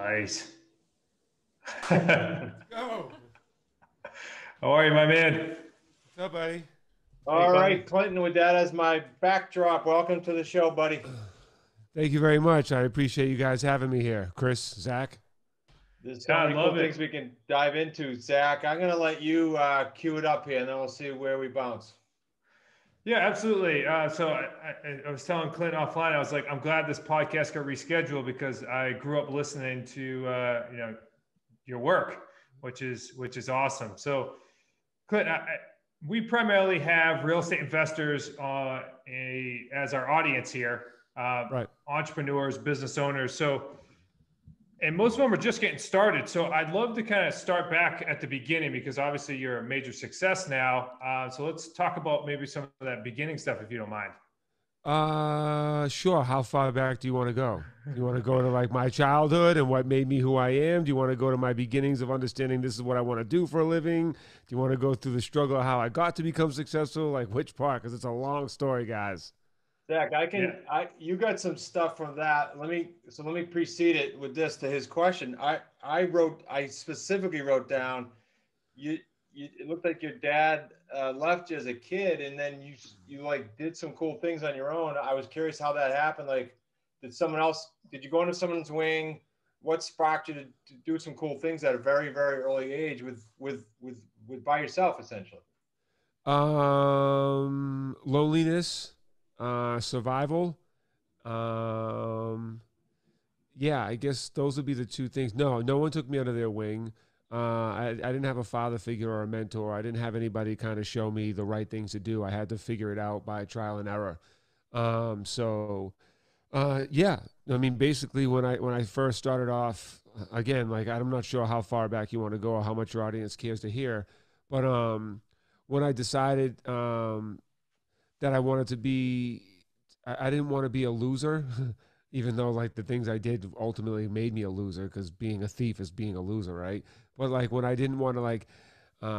Nice. Let's How go. are you, my man? What's up, buddy? Hey, All Clinton. right, Clinton, with that as my backdrop, welcome to the show, buddy. Thank you very much. I appreciate you guys having me here. Chris, Zach. There's Yeah, so I many cool love things it. we can dive into. Zach, I'm going to let you cue it up here, and then we'll see where we bounce. Yeah, absolutely. So I was telling Clint offline, I was like, I'm glad this podcast got rescheduled because I grew up listening to your work, which is awesome. So, Clint, we primarily have real estate investors as our audience here, Right. entrepreneurs, business owners. And most of them are just getting started. So I'd love to kind of start back at the beginning because obviously you're a major success now. So let's talk about maybe some of that beginning stuff, if you don't mind. Sure. How far back do you want to go? Do you want to go to like my childhood and what made me who I am? Do you want to go to my beginnings of understanding this is what I want to do for a living? Do you want to go through the struggle of how I got to become successful? Like which part? Because it's a long story, guys. Zach, Yeah. you got some stuff from that. Let me precede it with this to his question. I specifically wrote down you, it looked like your dad left you as a kid, and then you like did some cool things on your own. I was curious how that happened. Like, did you go into someone's wing? What sparked you to do some cool things at a very, very early age with by yourself, essentially? Loneliness, survival. Um, yeah, I guess those would be the two things. No, no one took me under their wing. I didn't have a father figure or a mentor. I didn't have anybody kind of show me the right things to do. I had to figure it out by trial and error. Yeah, I mean, basically, when I first started off, again, like I'm not sure how far back you want to go or how much your audience cares to hear, but when I decided that I wanted to be, I didn't want to be a loser, even though like the things I did ultimately made me a loser because being a thief is being a loser, right? But like when I didn't want to like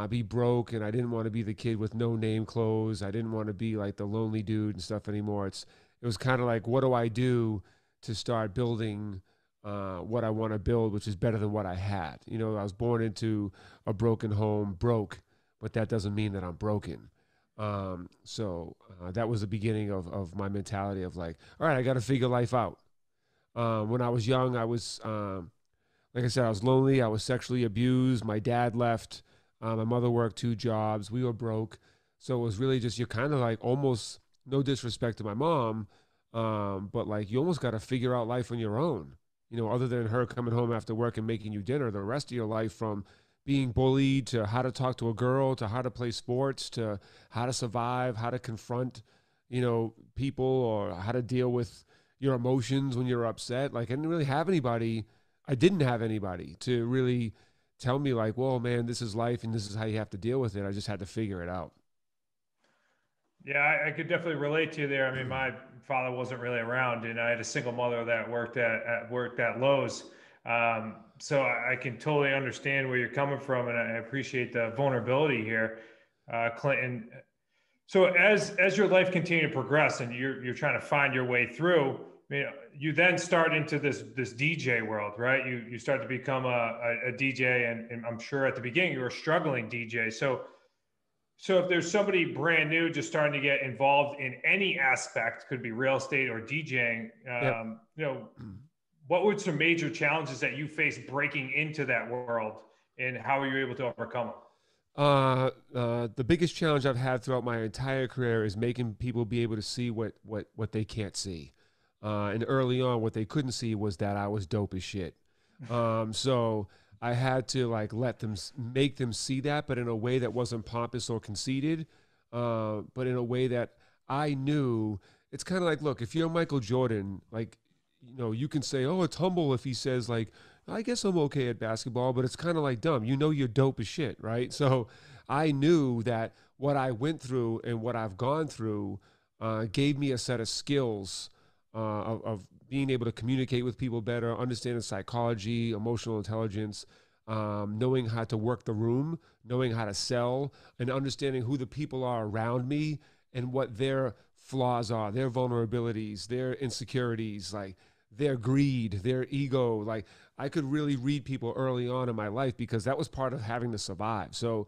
be broke and I didn't want to be the kid with no name clothes, I didn't want to be like the lonely dude and stuff anymore. It was kind of like, what do I do to start building what I want to build, which is better than what I had. You know, I was born into a broken home, broke, but that doesn't mean that I'm broken. That was the beginning of my mentality of like, all right, I got to figure life out. When I was young, like I said, I was lonely. I was sexually abused. My dad left. My mother worked two jobs. We were broke. So it was really just, you're kind of like almost, no disrespect to my mom, but like you almost got to figure out life on your own. You know, other than her coming home after work and making you dinner, the rest of your life from being bullied to how to talk to a girl to how to play sports to how to survive, how to confront, people or how to deal with your emotions when you're upset. Like I didn't really have anybody. I didn't have anybody to really tell me like, well, man, this is life and this is how you have to deal with it. I just had to figure it out. Yeah, I could definitely relate to you there. I mean, my father wasn't really around, and I had a single mother that worked at Lowe's. So I can totally understand where you're coming from, and I appreciate the vulnerability here, Clinton. So as your life continued to progress, and you're trying to find your way through, I mean, you then start into this DJ world, right? You start to become a DJ, and I'm sure at the beginning you were a struggling DJ. So if there's somebody brand new just starting to get involved in any aspect, could be real estate or DJing, Yep. what were some major challenges that you faced breaking into that world, and how were you able to overcome them? The biggest challenge I've had throughout my entire career is making people be able to see what they can't see. And early on, what they couldn't see was that I was dope as shit. So I had to like make them see that, but in a way that wasn't pompous or conceited, but in a way that I knew. It's kind of like, look, if you're Michael Jordan, like, you can say, oh, it's humble if he says like, I guess I'm okay at basketball, but it's kind of like dumb. You know, you're dope as shit, right? So I knew that what I went through and what I've gone through gave me a set of skills of being able to communicate with people better, understanding psychology, emotional intelligence, knowing how to work the room, knowing how to sell, and understanding who the people are around me and what their flaws are, their vulnerabilities, their insecurities. Like their greed, their ego. Like I could really read people early on in my life because that was part of having to survive. So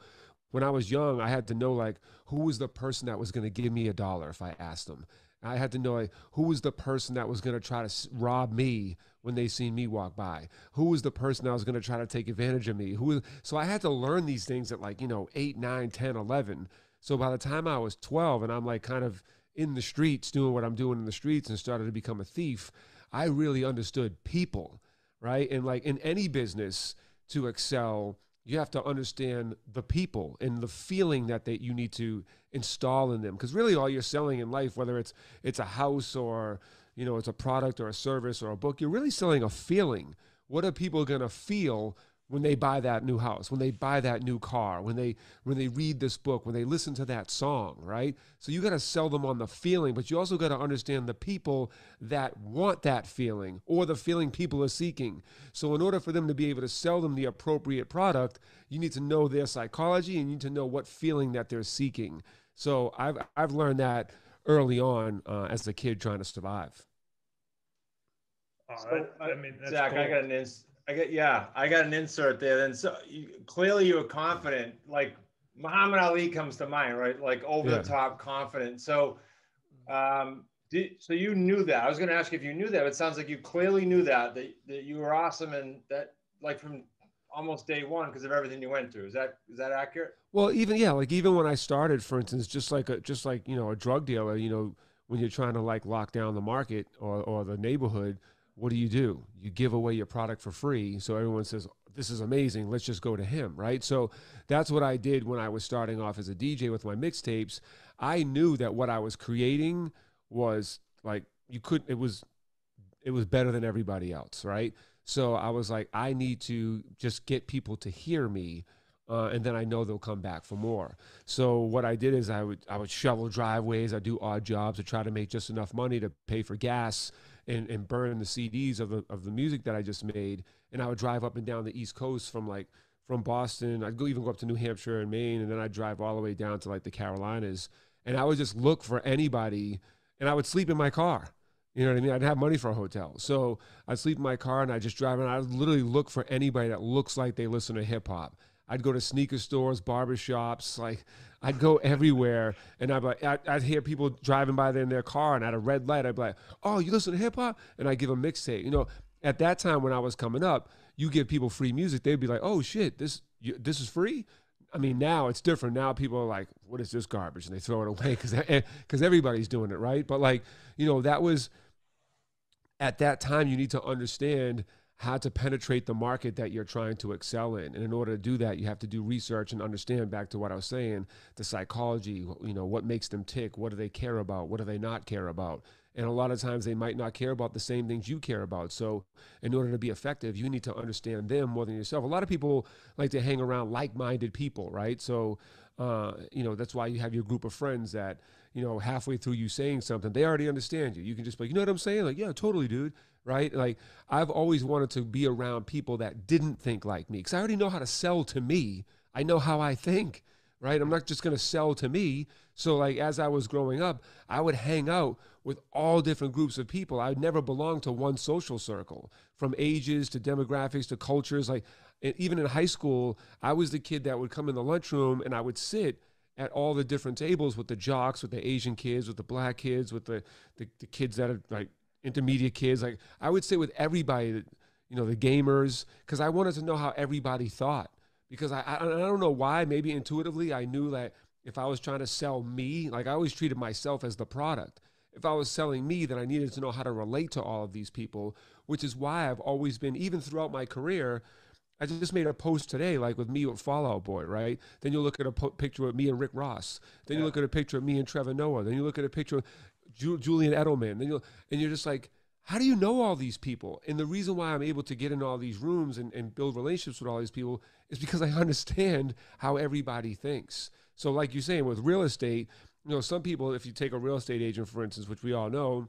when I was young, I had to know like who was the person that was going to give me a dollar if I asked them. I had to know like who was the person that was going to try to rob me when they seen me walk by. Who was the person that was going to try to take advantage of me? So I had to learn these things at like, 8, 9, 10, 11. So by the time I was 12 and I'm like kind of in the streets doing what I'm doing in the streets and started to become a thief, I really understood people, right? And like in any business to excel, you have to understand the people and the feeling that you need to install in them. Because really all you're selling in life, whether it's a house or, it's a product or a service or a book, you're really selling a feeling. What are people going to feel when they buy that new house, when they buy that new car, when they read this book, when they listen to that song, right? So you got to sell them on the feeling, but you also got to understand the people that want that feeling or the feeling people are seeking. So in order for them to be able to sell them the appropriate product, you need to know their psychology and you need to know what feeling that they're seeking. So I've learned that early on as a kid trying to survive. So, I mean, that's Zach, cool. I got an insert there. Then clearly you were confident. Like Muhammad Ali comes to mind, right? Like over the top confident. So, so you knew that. I was going to ask you if you knew that. It sounds like you clearly knew that you were awesome and that like from almost day one because of everything you went through. Is that accurate? Well, even when I started, for instance, just like a drug dealer, when you're trying to like lock down the market or the neighborhood, what do? You give away your product for free, so everyone says this is amazing. Let's just go to him, right? So that's what I did when I was starting off as a DJ with my mixtapes. I knew that what I was creating was like it was better than everybody else, right? So I was like, I need to just get people to hear me. And then I know they'll come back for more. So what I did is I would shovel driveways, I'd do odd jobs to try to make just enough money to pay for gas and burn the CDs of the music that I just made. And I would drive up and down the East Coast from Boston. I'd even go up to New Hampshire and Maine, and then I'd drive all the way down to like the Carolinas. And I would just look for anybody, and I would sleep in my car. You know what I mean? I'd have money for a hotel. So I'd sleep in my car and I'd just drive, and I'd literally look for anybody that looks like they listen to hip hop. I'd go to sneaker stores, barbershops, like I'd go everywhere, and I'd hear people driving by there in their car, and at a red light, I'd be like, "Oh, you listen to hip hop?" And I give a mixtape. At that time when I was coming up, you give people free music, they'd be like, "Oh shit, this is free." I mean, now it's different. Now people are like, "What is this garbage?" And they throw it away because everybody's doing it, right? But like, that was at that time. You need to understand how to penetrate the market that you're trying to excel in. And in order to do that, you have to do research and understand, back to what I was saying, the psychology, what makes them tick, what do they care about, what do they not care about. And a lot of times they might not care about the same things you care about. So in order to be effective, you need to understand them more than yourself. A lot of people like to hang around like-minded people, right? So, that's why you have your group of friends that, halfway through you saying something, they already understand you. You can just be like, you know what I'm saying? Like, yeah, totally, dude. Right? Like, I've always wanted to be around people that didn't think like me because I already know how to sell to me. I know how I think, right? I'm not just going to sell to me. So, like, as I was growing up, I would hang out with all different groups of people. I would never belong to one social circle, from ages to demographics to cultures. Like, even in high school, I was the kid that would come in the lunchroom and I would sit at all the different tables with the jocks, with the Asian kids, with the black kids, with the kids that are like intermediate kids. Like, I would sit with everybody, the gamers, because I wanted to know how everybody thought. Because I don't know why, maybe intuitively I knew that if I was trying to sell me, like I always treated myself as the product. If I was selling me, then I needed to know how to relate to all of these people, which is why I've always been, even throughout my career, I just made a post today, like with me with Fall Out Boy, right? Then you look at a picture of me and Rick Ross. Then you look at a picture of me and Trevor Noah. Then you look at a picture of Julian Edelman. And you're just like, how do you know all these people? And the reason why I'm able to get in all these rooms and build relationships with all these people is because I understand how everybody thinks. So like you're saying, with real estate, some people, if you take a real estate agent, for instance, which we all know,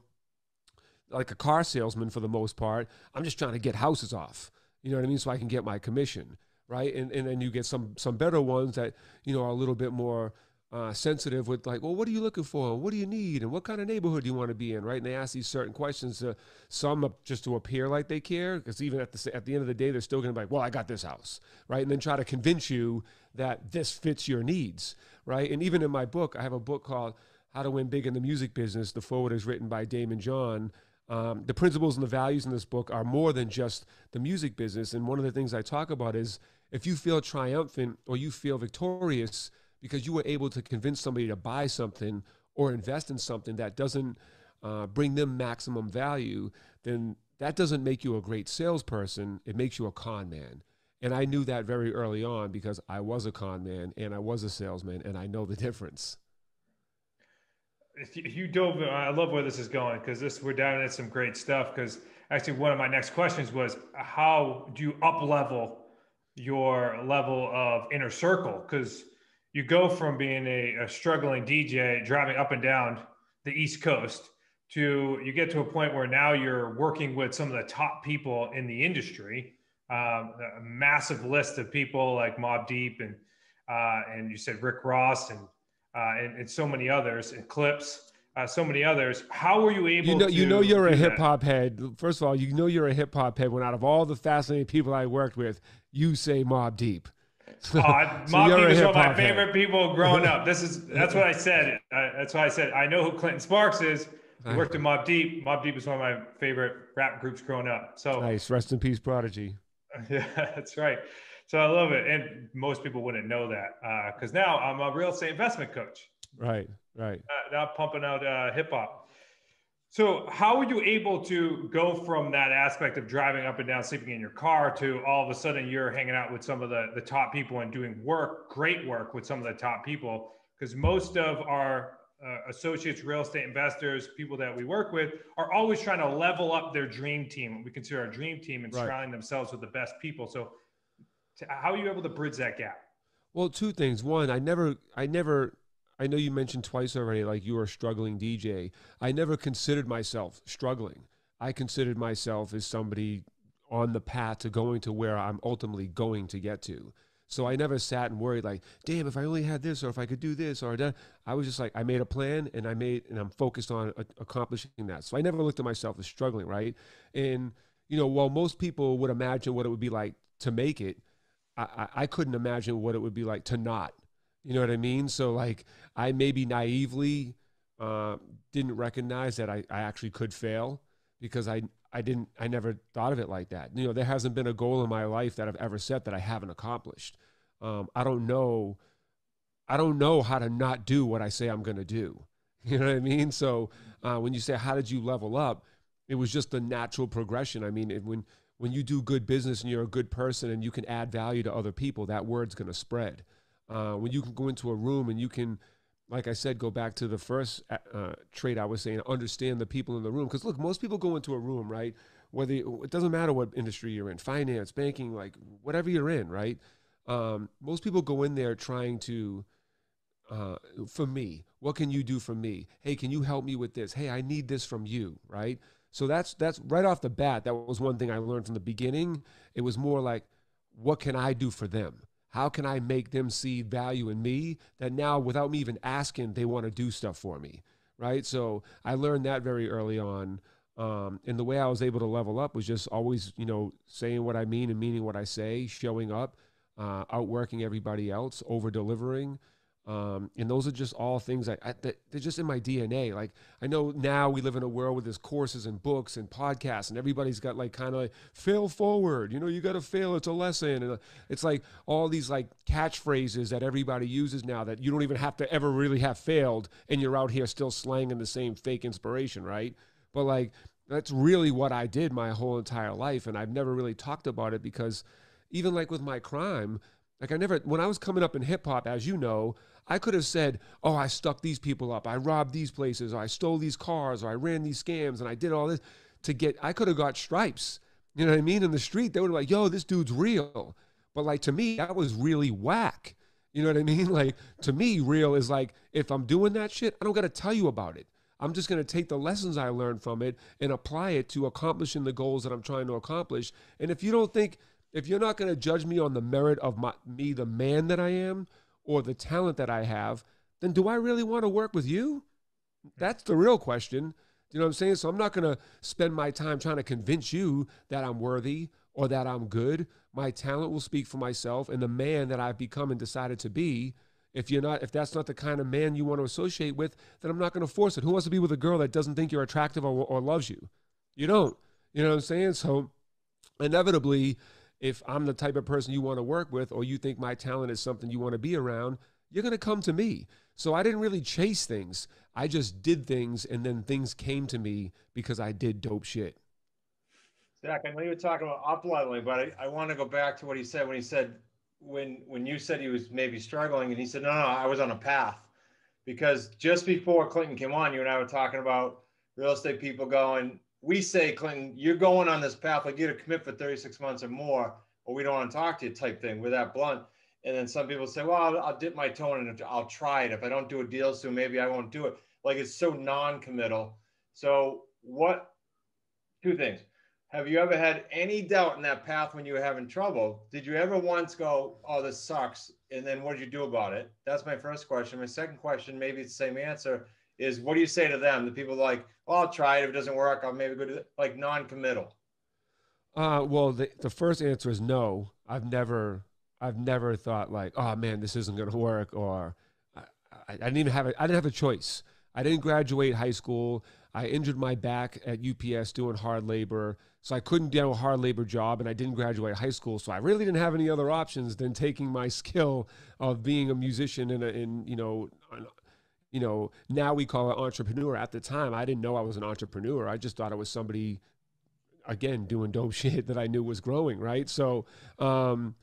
like a car salesman for the most part, I'm just trying to get houses off. You know what I mean? So I can get my commission, right? And then you get some better ones that, are a little bit more sensitive with like, well, what are you looking for? What do you need? And what kind of neighborhood do you want to be in, right? And they ask these certain questions, some just to appear like they care, because even at the end of the day, they're still going to be like, well, I got this house, right? And then try to convince you that this fits your needs, right? And even in my book, I have a book called How to Win Big in the Music Business. The foreword is written by Damon John. The principles and the values in this book are more than just the music business. And one of the things I talk about is if you feel triumphant or you feel victorious because you were able to convince somebody to buy something or invest in something that doesn't bring them maximum value, then that doesn't make you a great salesperson. It makes you a con man. And I knew that very early on because I was a con man and I was a salesman, and I know the difference. If you dove, I love where this is going, because we're diving into some great stuff. Because actually, one of my next questions was, how do you up level your level of inner circle? Because you go from being a struggling DJ driving up and down the East Coast to you get to a point where now you're working with some of the top people in the industry, a massive list of people like Mobb Deep and you said Rick Ross and so many others, and Clips, so many others. How were you able to you're a hip that? hop head. First of all, you're a hip hop head when out of all the fascinating people I worked with, you say Mobb Deep. Mobb Deep is one of my favorite people growing up. That's what I said. That's why I said I know who Clinton Sparks is. I worked at Mobb Deep. Mobb Deep is one of my favorite rap groups growing up. So nice. Rest in peace, Prodigy. Yeah, that's right. So I love it. And most people wouldn't know that because now I'm a real estate investment coach. Right. Now pumping out hip hop. So how were you able to go from that aspect of driving up and down, sleeping in your car, to all of a sudden you're hanging out with some of the top people and doing great work with some of the top people? Because most of our associates, real estate investors, people that we work with are always trying to level up their dream team, what we consider our dream team, and surrounding themselves with the best people. So how are you able to bridge that gap? Well, two things. One, I know you mentioned twice already, like you were a struggling DJ. I never considered myself struggling. I considered myself as somebody on the path to going to where I'm ultimately going to get to. So I never sat and worried like, damn, if I only had this, or if I could do this, or that. I was just like, I made a plan and I'm focused on accomplishing that. So I never looked at myself as struggling, right? And, while most people would imagine what it would be like to make it, I couldn't imagine what it would be like to not. You know what I mean? So like I maybe naively didn't recognize that I actually could fail because I never thought of it like that. There hasn't been a goal in my life that I've ever set that I haven't accomplished. I don't know how to not do what I say I'm going to do. You know what I mean? So when you say, how did you level up? It was just a natural progression. I mean, when you do good business and you're a good person and you can add value to other people, that word's going to spread. When you can go into a room and you can, like I said, go back to the first trait I was saying, understand the people in the room. Because look, most people go into a room, right? It doesn't matter what industry you're in, finance, banking, like whatever you're in, right? Most people go in there trying to, for me, what can you do for me? Hey, can you help me with this? Hey, I need this from you, right? So that's right off the bat. That was one thing I learned from the beginning. It was more like, what can I do for them? How can I make them see value in me that now, without me even asking, they want to do stuff for me, right? So I learned that very early on. And the way I was able to level up was just always, saying what I mean and meaning what I say, showing up, outworking everybody else, over-delivering. And those are just all things they're just in my DNA. Like, I know now we live in a world with there's courses and books and podcasts, and everybody's got like kind of like fail forward. You got to fail. It's a lesson. And it's like all these like catchphrases that everybody uses now that you don't even have to ever really have failed, and you're out here still slanging the same fake inspiration, right? But like, that's really what I did my whole entire life. And I've never really talked about it because even like with my crime, like when I was coming up in hip hop, as you know, I could have said, oh, I stuck these people up, I robbed these places, or I stole these cars, or I ran these scams, and I did all this I could have got stripes. You know what I mean? In the street, they would be like, yo, this dude's real. But like, to me, that was really whack. You know what I mean? Like, to me, real is like, if I'm doing that shit, I don't got to tell you about it. I'm just going to take the lessons I learned from it and apply it to accomplishing the goals that I'm trying to accomplish. And if you're not going to judge me on the merit of me, the man that I am, or the talent that I have, then do I really want to work with you? That's the real question. You know what I'm saying? So I'm not going to spend my time trying to convince you that I'm worthy or that I'm good. My talent will speak for myself, and the man that I've become and decided to be. If that's not the kind of man you want to associate with, then I'm not going to force it. Who wants to be with a girl that doesn't think you're attractive or loves you? You don't. You know what I'm saying? So inevitably, if I'm the type of person you want to work with, or you think my talent is something you want to be around, you're going to come to me. So I didn't really chase things. I just did things, and then things came to me because I did dope shit. Zach, I know you were talking about up leveling, but I want to go back to what he said when he said when you said he was maybe struggling, and he said, no, I was on a path. Because just before Clinton came on, you and I were talking about real estate people going, we say, Clinton, you're going on this path, like you got to commit for 36 months or more, or we don't want to talk to you type thing. With that blunt. And then some people say, well, I'll dip my toe in and I'll try it. If I don't do a deal soon, maybe I won't do it. Like it's so non-committal. So two things. Have you ever had any doubt in that path when you were having trouble? Did you ever once go, oh, this sucks? And then what did you do about it? That's my first question. My second question, maybe it's the same answer, is what do you say to them? The people like, oh, I'll try it. If it doesn't work, I'll maybe go to like non-committal. Well, the first answer is no. I've never thought like, oh man, this isn't going to work, or I didn't even have I didn't have a choice. I didn't graduate high school. I injured my back at UPS doing hard labor, so I couldn't get a hard labor job, and I didn't graduate high school. So I really didn't have any other options than taking my skill of being a musician now we call it entrepreneur. At the time, I didn't know I was an entrepreneur. I just thought it was somebody, again, doing dope shit that I knew was growing, right? So, and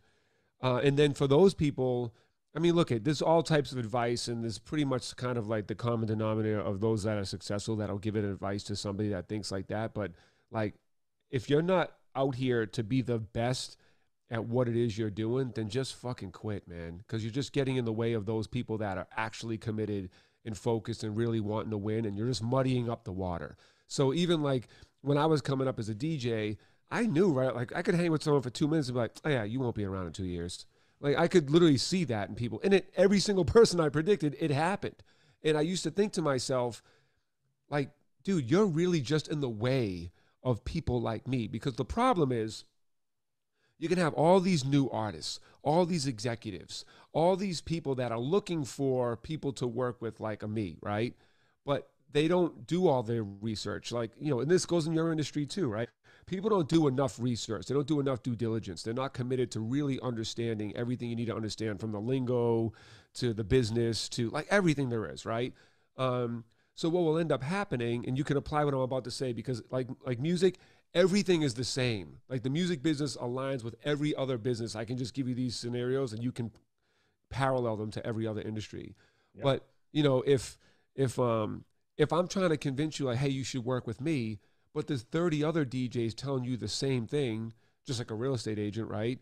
then for those people, I mean, look, there's all types of advice, and there's pretty much kind of like the common denominator of those that are successful that'll give it advice to somebody that thinks like that. But like, if you're not out here to be the best at what it is you're doing, then just fucking quit, man. Because you're just getting in the way of those people that are actually committed and focused and really wanting to win, and you're just muddying up the water. So even like when I was coming up as a DJ, I knew, right? Like I could hang with someone for 2 minutes and be like, oh yeah, you won't be around in 2 years. Like I could literally see that in people. And every single person I predicted, it happened. And I used to think to myself, like, dude, you're really just in the way of people like me. Because the problem is, you can have all these new artists, all these executives, all these people that are looking for people to work with like me, right? But they don't do all their research. Like, and this goes in your industry too, right? People don't do enough research. They don't do enough due diligence. They're not committed to really understanding everything you need to understand, from the lingo to the business to like everything there is, right? So what will end up happening, and you can apply what I'm about to say, because like music, everything is the same. Like the music business aligns with every other business. I can just give you these scenarios and you can parallel them to every other industry. Yeah. But if I'm trying to convince you like, hey, you should work with me, but there's 30 other DJs telling you the same thing, just like a real estate agent, right?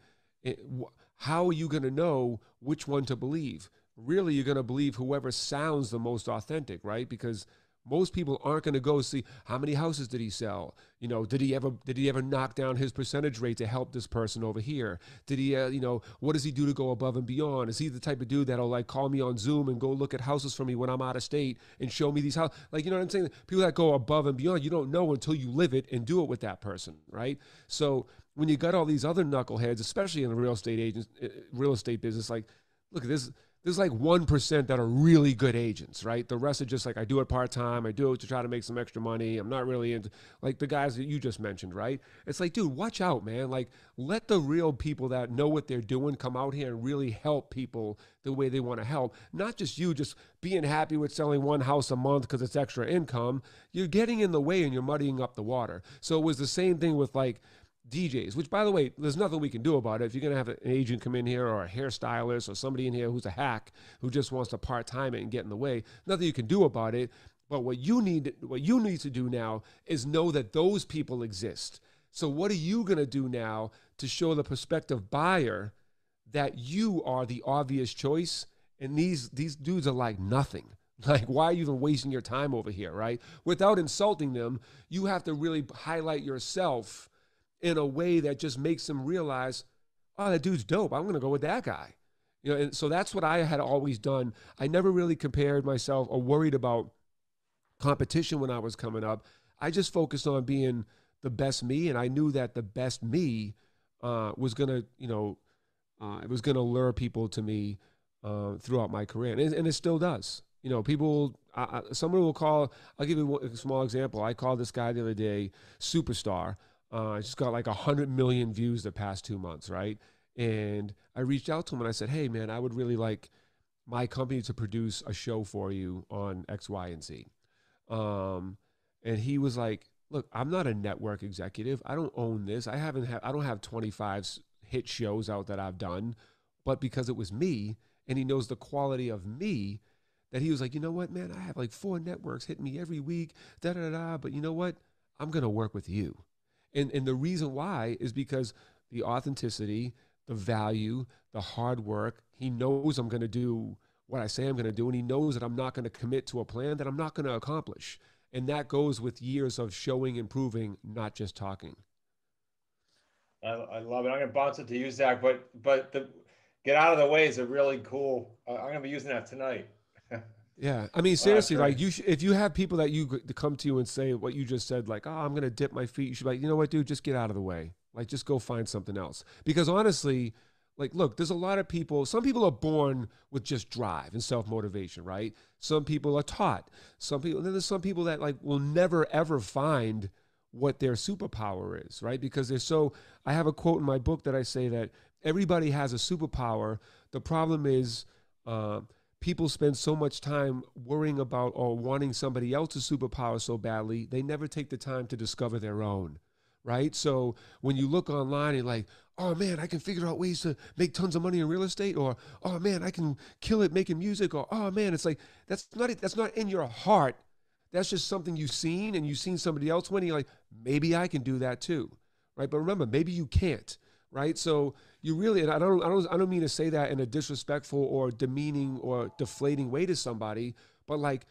How are you going to know which one to believe? Really, you're going to believe whoever sounds the most authentic, right? Because most people aren't going to go see how many houses did he sell. Did he ever knock down his percentage rate to help this person over here? Did he, what does he do to go above and beyond? Is he the type of dude that'll like call me on Zoom and go look at houses for me when I'm out of state and show me these houses? Like, you know what I'm saying? People that go above and beyond, you don't know until you live it and do it with that person, right? So when you got all these other knuckleheads, especially in the real estate business, like, look at this. There's like 1% that are really good agents, right? The rest are just like, I do it part-time. I do it to try to make some extra money. I'm not really into, like the guys that you just mentioned, right? It's like, dude, watch out, man. Like, let the real people that know what they're doing come out here and really help people the way they want to help. Not just you just being happy with selling one house a month because it's extra income. You're getting in the way and you're muddying up the water. So it was the same thing with like DJs, which, by the way, there's nothing we can do about it. If you're going to have an agent come in here, or a hairstylist, or somebody in here who's a hack who just wants to part-time it and get in the way, nothing you can do about it. But what you need to do now is know that those people exist. So what are you going to do now to show the prospective buyer that you are the obvious choice? And these dudes are like nothing. Like, why are you even wasting your time over here, right? Without insulting them, you have to really highlight yourself in a way that just makes them realize, oh, that dude's dope. I'm going to go with that guy. You know, and so that's what I had always done. I never really compared myself or worried about competition when I was coming up. I just focused on being the best me, and I knew that the best me was gonna, it was gonna lure people to me throughout my career, and it still does. You know, people, someone will call. I'll give you a small example. I called this guy the other day, superstar. I just got like 100 million views the past 2 months, right? And I reached out to him and I said, "Hey, man, I would really like my company to produce a show for you on X, Y, and Z." Um, and he was like, "Look, I'm not a network executive. I don't own this. I don't have 25 hit shows out that I've done, but because it was me and he knows the quality of me, that he was like, you know what, man, I have like 4 networks hitting me every week, da da da. But you know what? I'm gonna work with you." And the reason why is because the authenticity, the value, the hard work. He knows I'm gonna do what I say I'm gonna do, and he knows that I'm not gonna commit to a plan that I'm not gonna accomplish. And that goes with years of showing and proving, not just talking. I love it. I'm gonna bounce it to you, Zach. But the get out of the way is a really cool. I'm gonna be using that tonight. Yeah, I mean, Oh, that's seriously, great. like if you have people that to come to you and say what you just said, like, "Oh, I'm gonna dip my feet," you should be like, "You know what, dude, just get out of the way. Like, just go find something else." Because honestly, like, look, there's a lot of people. Some people are born with just drive and self motivation, right? Some people are taught. Some people, and then there's some people that like will never ever find what their superpower is, right? Because they're so. I have a quote in my book that I say that everybody has a superpower. The problem is. People spend so much time worrying about or wanting somebody else's superpower so badly, they never take the time to discover their own, right? So when you look online and like, oh man, I can figure out ways to make tons of money in real estate, or oh man, I can kill it making music, or oh man, it's like that's not in your heart. That's just something you've seen and you've seen somebody else win. And you're like, maybe I can do that too, right? But remember, maybe you can't, right? So you really, and I don't mean to say that in a disrespectful or demeaning or deflating way to somebody, but like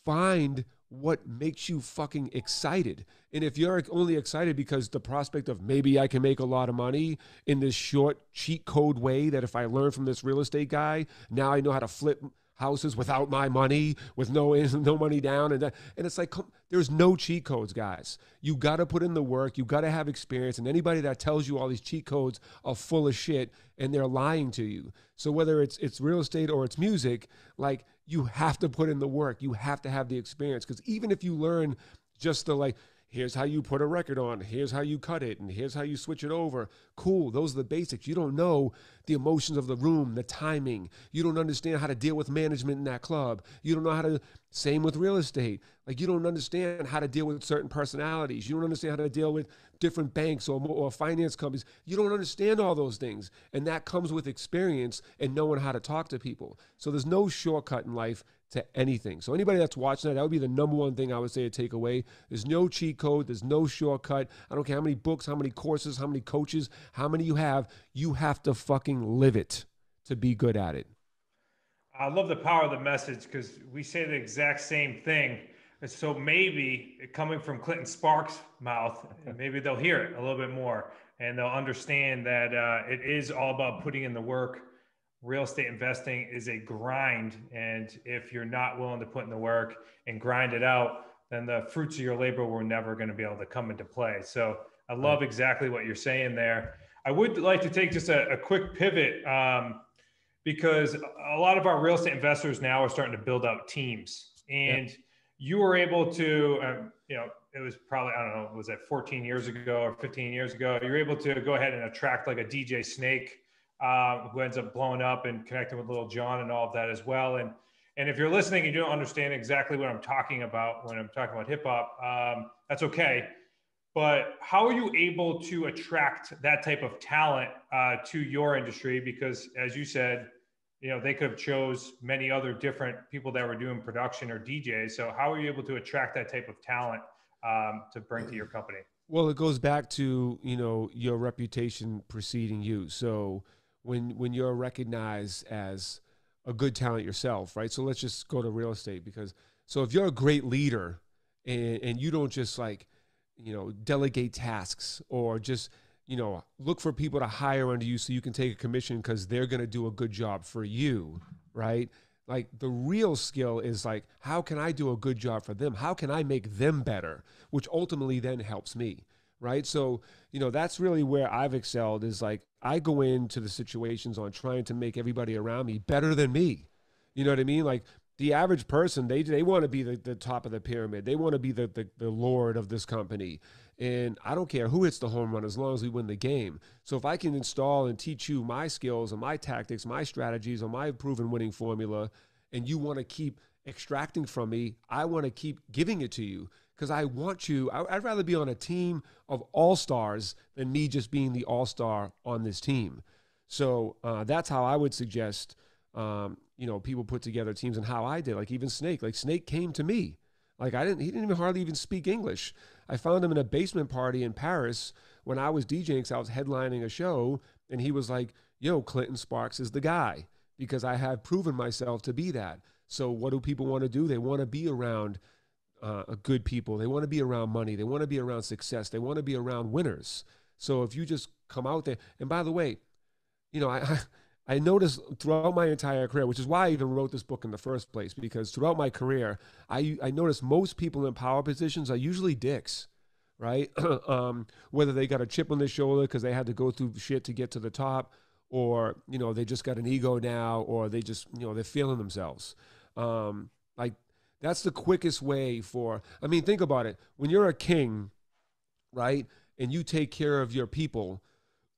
find what makes you fucking excited. And if you're only excited because the prospect of maybe I can make a lot of money in this short cheat code way, that if I learn from this real estate guy, now I know how to flip houses without my money, with no money down, and it's like, there's no cheat codes, guys. You got to put in the work. You got to have experience. And anybody that tells you all these cheat codes are full of shit, and they're lying to you. So whether it's real estate or it's music, like, you have to put in the work. You have to have the experience, because even if you learn just the like, here's how you put a record on, here's how you cut it, and here's how you switch it over. Cool, those are the basics. You don't know the emotions of the room, the timing. You don't understand how to deal with management in that club. You don't know how to, same with real estate. Like, you don't understand how to deal with certain personalities. You don't understand how to deal with different banks or finance companies. You don't understand all those things. And that comes with experience and knowing how to talk to people. So there's no shortcut in life to anything. So anybody that's watching that would be the number one thing I would say to take away. There's no cheat code. There's no shortcut. I don't care how many books, how many courses, how many coaches, how many you have. You have to fucking live it to be good at it. I love the power of the message because we say the exact same thing. And so maybe coming from Clinton Sparks' mouth, maybe they'll hear it a little bit more and they'll understand that it is all about putting in the work. Real estate investing is a grind. And if you're not willing to put in the work and grind it out, then the fruits of your labor were never going to be able to come into play. So I love exactly what you're saying there. I would like to take just a quick pivot. Because a lot of our real estate investors now are starting to build out teams. And you were able to, it was probably, I don't know, was that 14 years ago or 15 years ago? You're able to go ahead and attract like a DJ Snake who ends up blowing up and connecting with Little John and all of that as well. And if you're listening and you don't understand exactly what I'm talking about when I'm talking about hip hop, that's okay. But how are you able to attract that type of talent to your industry? Because as you said, they could have chose many other different people that were doing production or DJs. So how are you able to attract that type of talent to bring to your company? Well, it goes back to, your reputation preceding you. So when you're recognized as a good talent yourself, right? So let's just go to real estate, because so if you're a great leader and you don't just like, delegate tasks or just look for people to hire under you so you can take a commission because they're going to do a good job for you, right? Like the real skill is like, how can I do a good job for them? How can I make them better? Which ultimately then helps me, right? So, that's really where I've excelled is like, I go into the situations on trying to make everybody around me better than me. You know what I mean? Like the average person, they want to be the top of the pyramid. They want to be the lord of this company. And I don't care who hits the home run as long as we win the game. So if I can install and teach you my skills and my tactics, my strategies, or my proven winning formula, and you want to keep extracting from me, I want to keep giving it to you because I want you. I'd rather be on a team of all-stars than me just being the all-star on this team. So that's how I would suggest, people put together teams and how I did. Like even Snake. Like Snake came to me. Like he didn't even hardly even speak English. I found him in a basement party in Paris when I was DJing because I was headlining a show, and he was like, yo, Clinton Sparks is the guy because I have proven myself to be that. So what do people want to do? They want to be around good people. They want to be around money. They want to be around success. They want to be around winners. So if you just come out there, and by the way, I noticed throughout my entire career, which is why I even wrote this book in the first place, because throughout my career, I noticed most people in power positions are usually dicks, right? Whether they got a chip on their shoulder because they had to go through shit to get to the top, or, they just got an ego now, or they just, they're feeling themselves. Like that's the quickest way think about it. When you're a king, right, and you take care of your people,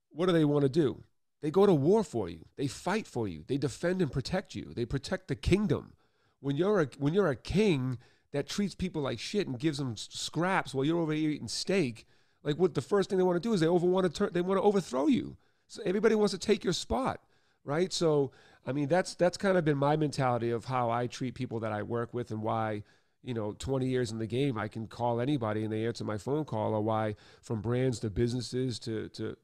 what do they want to do? They go to war for you. They fight for you. They defend and protect you. They protect the kingdom. When you're a king that treats people like shit and gives them scraps while you're over here eating steak, like what the first thing they want to do is they want to overthrow you. So everybody wants to take your spot, right? So that's kind of been my mentality of how I treat people that I work with, and why 20 years in the game, I can call anybody and they answer my phone call, or why from brands to businesses to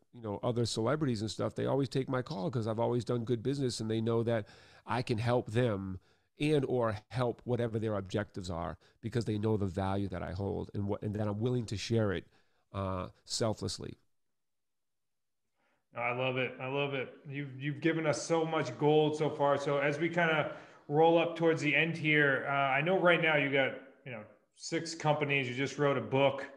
other celebrities and stuff, they always take my call because I've always done good business, and they know that I can help them and or help whatever their objectives are because they know the value that I hold and that I'm willing to share it selflessly. I love it. I love it. You've given us so much gold so far. So as we kind of roll up towards the end here, I know right now you got 6 companies. You just wrote a book,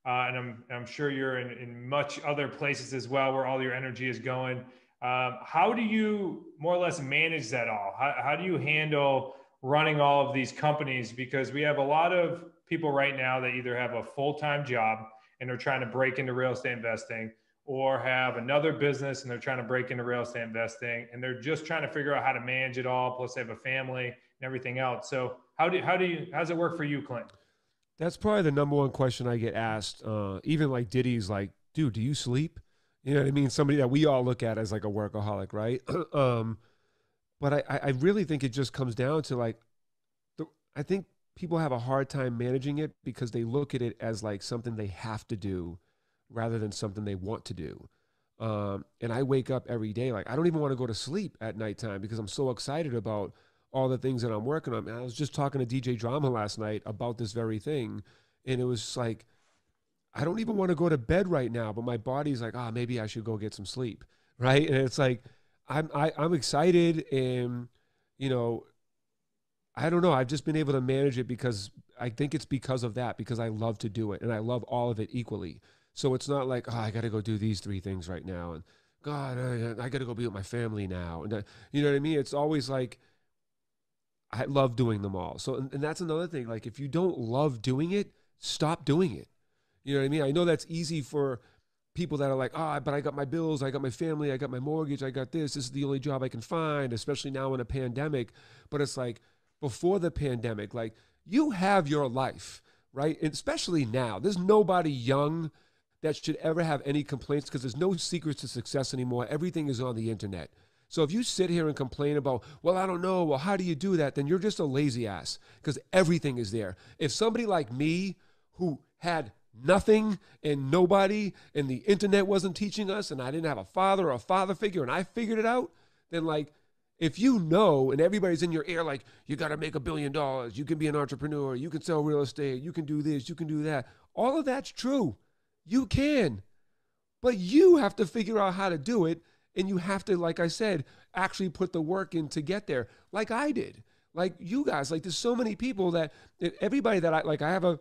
and I'm sure you're in much other places as well where all your energy is going. How do you more or less manage that all? How do you handle running all of these companies? Because we have a lot of people right now that either have a full-time job and they're trying to break into real estate investing, or have another business and they're trying to break into real estate investing, and they're just trying to figure out how to manage it all. Plus they have a family and everything else. So how does it work for you, Clint? That's probably the number one question I get asked. Even like Diddy's like, dude, do you sleep? You know what I mean? Somebody that we all look at as like a workaholic, right? But I really think it just comes down to like, I think people have a hard time managing it because they look at it as like something they have to do rather than something they want to do. And I wake up every day, like I don't even want to go to sleep at nighttime because I'm so excited about all the things that I'm working on. And I was just talking to DJ Drama last night about this very thing. And it was like, I don't even want to go to bed right now, but my body's like, maybe I should go get some sleep. Right. And it's like, I'm excited, and, I don't know. I've just been able to manage it because I think it's because of that, because I love to do it and I love all of it equally. So it's not like, I got to go do these 3 things right now. And God, I got to go be with my family now. And you know what I mean? It's always like, I love doing them all. So, and that's another thing. Like if you don't love doing it, stop doing it. You know what I mean? I know that's easy for people that are like, but I got my bills, I got my family, I got my mortgage, I got this. This is the only job I can find, especially now in a pandemic. But it's like before the pandemic, like you have your life, right? And especially now, there's nobody young that should ever have any complaints because there's no secrets to success anymore. Everything is on the internet. So if you sit here and complain about, well, I don't know, well, how do you do that? Then you're just a lazy ass because everything is there. If somebody like me who had nothing and nobody and the internet wasn't teaching us and I didn't have a father or a father figure and I figured it out, then like, if you know and everybody's in your ear like, you got to make $1 billion, you can be an entrepreneur, you can sell real estate, you can do this, you can do that. All of that's true. You can. but you have to figure out how to do it. And you have to, like I said, actually put the work in to get there, like I did. Like you guys, like there's so many people that everybody that I like, I have a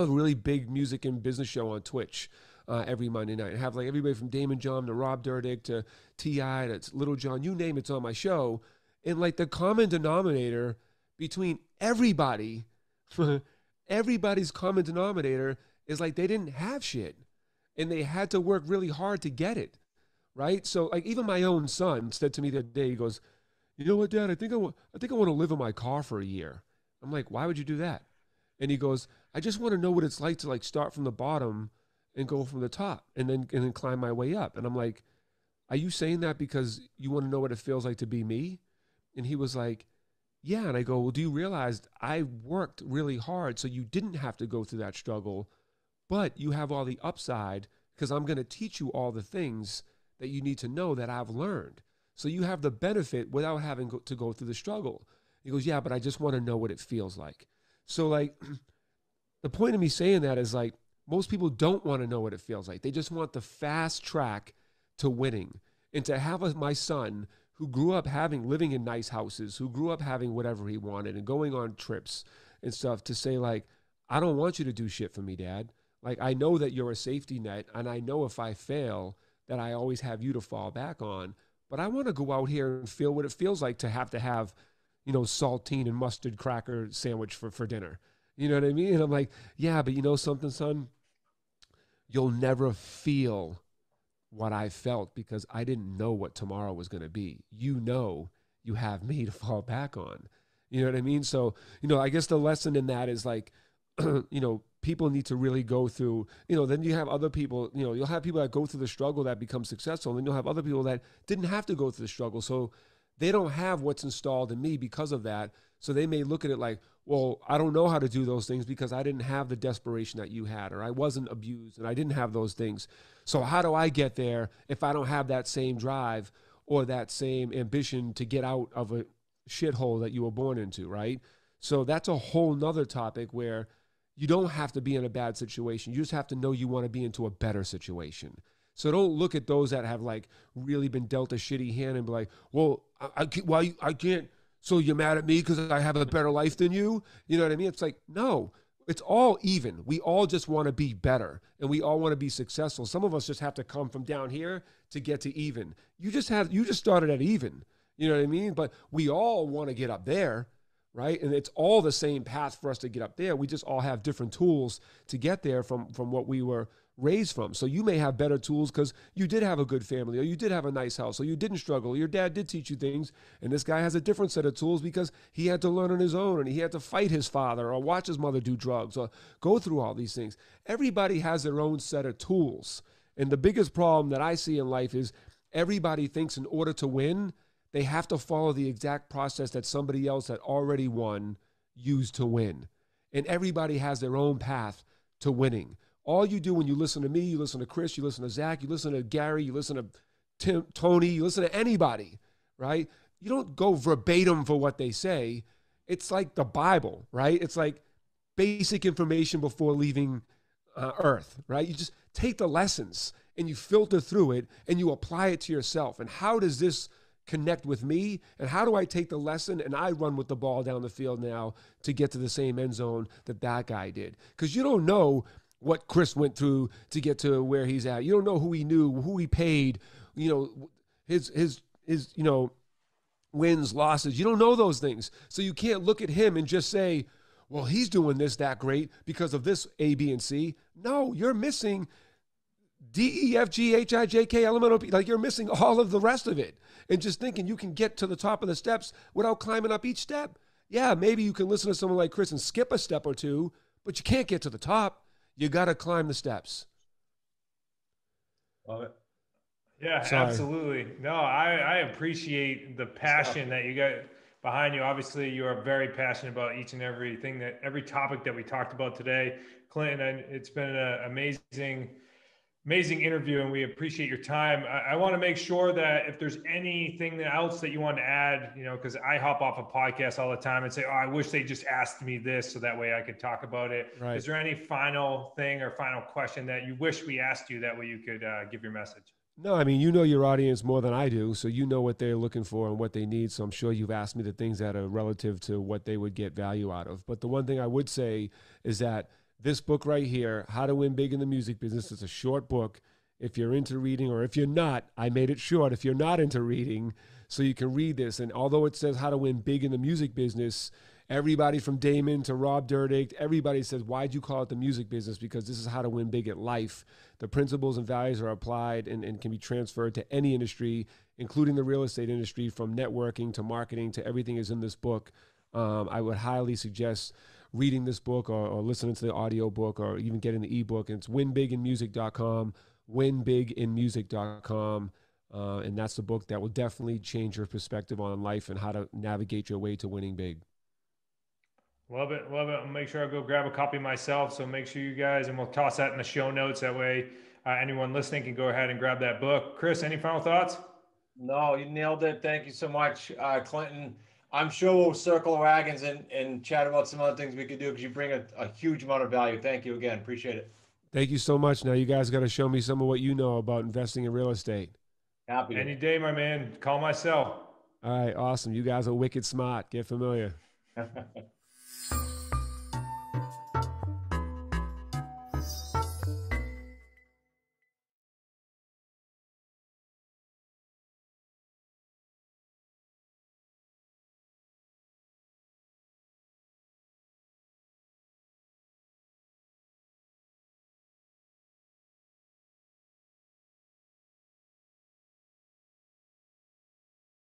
really big music and business show on Twitch every Monday night. I have like everybody from Damon John to Rob Dyrdek to T.I. to Little John, you name it's on my show. And like the common denominator between everybody, everybody's common denominator is like they didn't have shit and they had to work really hard to get it. Right. So like even my own son said to me the other day, he goes, you know what, Dad, I think I want to live in my car for a year. I'm like, why would you do that? And he goes, I just want to know what it's like to like start from the bottom and go from the top and then climb my way up. And I'm like, are you saying that because you want to know what it feels like to be me? And he was like, yeah. And I go, well, do you realize I worked really hard so you didn't have to go through that struggle, but you have all the upside because I'm going to teach you all the things that you need to know that I've learned. So you have the benefit without having to go through the struggle. He goes, yeah, but I just want to know what it feels like. So like the point of me saying that is like most people don't want to know what it feels like. They just want the fast track to winning. And to have my son who grew up living in nice houses, who grew up having whatever he wanted and going on trips and stuff to say like, I don't want you to do shit for me, Dad. Like, I know that you're a safety net and I know if I fail that I always have you to fall back on, but I want to go out here and feel what it feels like to have, you know, saltine and mustard cracker sandwich for dinner. You know what I mean? And I'm like, yeah, but you know something, son? You'll never feel what I felt because I didn't know what tomorrow was going to be. You know, you have me to fall back on. You know what I mean? So, you know, I guess the lesson in that is like, you know, people need to really go through, you know, then you have other people, you know, you'll have people that go through the struggle that become successful. And then you'll have other people that didn't have to go through the struggle. So they don't have what's installed in me because of that. So they may look at it like, well, I don't know how to do those things because I didn't have the desperation that you had, or I wasn't abused and I didn't have those things. So how do I get there if I don't have that same drive or that same ambition to get out of a shithole that you were born into, right? So that's a whole nother topic where you don't have to be in a bad situation. You just have to know you want to be into a better situation. So don't look at those that have like really been dealt a shitty hand and be like, well, I can't. So you're mad at me because I have a better life than you? You know what I mean? It's like, no, it's all even. We all just want to be better and we all want to be successful. Some of us just have to come from down here to get to even. You just started at even. You know what I mean? But we all want to get up there, right? And it's all the same path for us to get up there. We just all have different tools to get there from what we were raised from. So you may have better tools because you did have a good family, or you did have a nice house, or you didn't struggle, or your dad did teach you things. And this guy has a different set of tools because he had to learn on his own and he had to fight his father or watch his mother do drugs or go through all these things. Everybody has their own set of tools. And the biggest problem that I see in life is everybody thinks in order to win, they have to follow the exact process that somebody else that already won used to win. And everybody has their own path to winning. All you do when you listen to me, you listen to Chris, you listen to Zach, you listen to Gary, you listen to Tony, you listen to anybody, right? You don't go verbatim for what they say. It's like the Bible, right? It's like basic information before leaving Earth, right? You just take the lessons and you filter through it and you apply it to yourself. And how does this connect with me? And how do I take the lesson and I run with the ball down the field now to get to the same end zone that guy did? Because you don't know what Chris went through to get to where he's at. You don't know who he knew, who he paid, you know, his you know, wins, losses. You don't know those things. So you can't look at him and just say, well, he's doing this that great because of this A, B, and C. No, you're missing D, E, F, G, H, I, J, K, L, M, N, O, P. Like you're missing all of the rest of it. And just thinking you can get to the top of the steps without climbing up each step. Yeah, maybe you can listen to someone like Chris and skip a step or two, but you can't get to the top. You got to climb the steps. Love it. Yeah, Sorry. absolutely. No, I appreciate the passion that you got behind you. Obviously, you are very passionate about each and every topic that we talked about today. Clinton, it's been an amazing amazing interview, and we appreciate your time. I want to make sure that if there's anything else that you want to add, you know, because I hop off a podcast all the time and say, oh, I wish they just asked me this so that way I could talk about it. Right. Is there any final thing or final question that you wish we asked you that way you could give your message? No, I mean, you know your audience more than I do, so you know what they're looking for and what they need. So I'm sure you've asked me the things that are relative to what they would get value out of. But the one thing I would say is that this book right here, How to Win Big in the Music Business, is a short book. If you're into reading, or if you're not, I made it short. If you're not into reading, so you can read this. And although it says how to win big in the music business, everybody from Damon to Rob Dyrdek, everybody says, why'd you call it the music business? Because this is how to win big at life. The principles and values are applied and can be transferred to any industry, including the real estate industry, from networking to marketing to everything is in this book. I would highly suggest reading this book or listening to the audio book or even getting the ebook. And it's winbiginmusic.com, winbiginmusic.com. And that's the book that will definitely change your perspective on life and how to navigate your way to winning big. Love it. Love it. I'll make sure I go grab a copy myself. So make sure you guys, and we'll toss that in the show notes. That way anyone listening can go ahead and grab that book. Chris, any final thoughts? No, you nailed it. Thank you so much, Clinton. I'm sure we'll circle the wagons and chat about some other things we could do because you bring a huge amount of value. Thank you again. Appreciate it. Thank you so much. Now you guys got to show me some of what you know about investing in real estate. Happy. Any day, my man. Call my cell. All right, awesome. You guys are wicked smart. Get familiar.